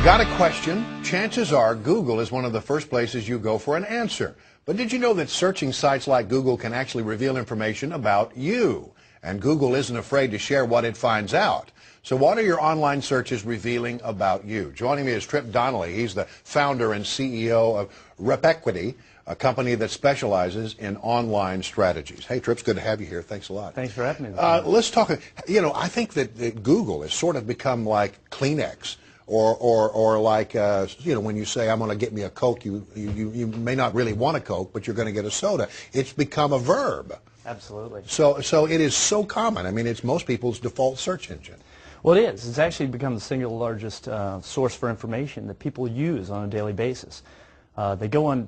Got a question? Chances are Google is one of the first places you go for an answer. But did you know that searching sites like Google can actually reveal information about you? And Google isn't afraid to share what it finds out. So what are your online searches revealing about you? Joining me is Trip Donnelly. He's the founder and CEO of Repequity, a company that specializes in online strategies. Hey, Trip, it's good to have you here. Thanks a lot. Thanks for having me. Let's talk. You know, I think that Google has sort of become like Kleenex. Or like, you know, when you say, I'm going to get me a Coke, you may not really want a Coke, but you're going to get a soda. It's become a verb. Absolutely. So it is so common. I mean, it's most people's default search engine. Well, it is. It's actually become the single largest source for information that people use on a daily basis. They go on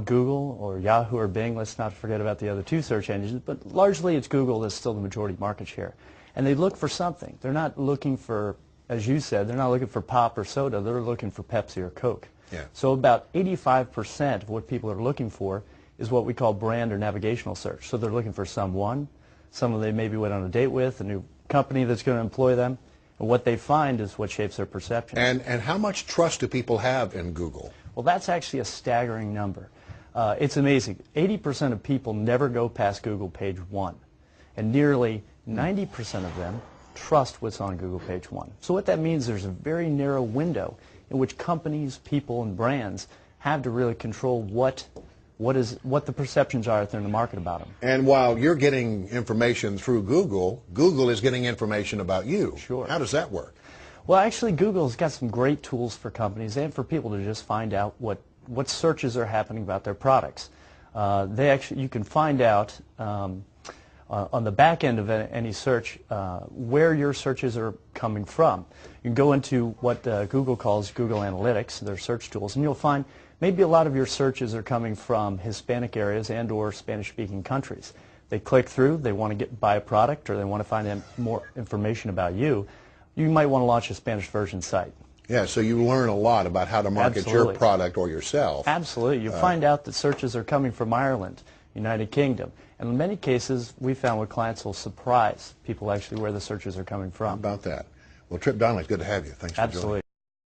Google or Yahoo or Bing. Let's not forget about the other two search engines, but largely it's Google that's still the majority market share. And they look for something. They're not looking for, as you said, they're not looking for pop or soda, they're looking for Pepsi or Coke. Yeah. So about 85% of what people are looking for is what we call brand or navigational search. So they're looking for someone they maybe went on a date with, a new company that's going to employ them, and what they find is what shapes their perception. And how much trust do people have in Google? Well, that's actually a staggering number. It's amazing. 80% of people never go past Google page 1, and nearly 90% of them trust what's on Google page 1. So what that means, there's a very narrow window in which companies, people, and brands have to really control what the perceptions are out there in the market about them. And while you're getting information through Google, Google is getting information about you. Sure. How does that work? Well, actually, Google's got some great tools for companies and for people to just find out what searches are happening about their products. You can find out on the back end of any search where your searches are coming from. You can go into what Google calls Google Analytics, their search tools, and you'll find maybe a lot of your searches are coming from Hispanic areas and or Spanish-speaking countries. They click through, they want to buy a product, or they want to find more information about you. You might want to launch a Spanish version site. Yeah, so you learn a lot about how to market Absolutely. your product or yourself. Absolutely. You find out that searches are coming from Ireland, United Kingdom. And in many cases, we found with clients will surprise people actually where the searches are coming from. How about that? Well, Trip Donnelly, it's good to have you. Thanks for joining. Absolutely.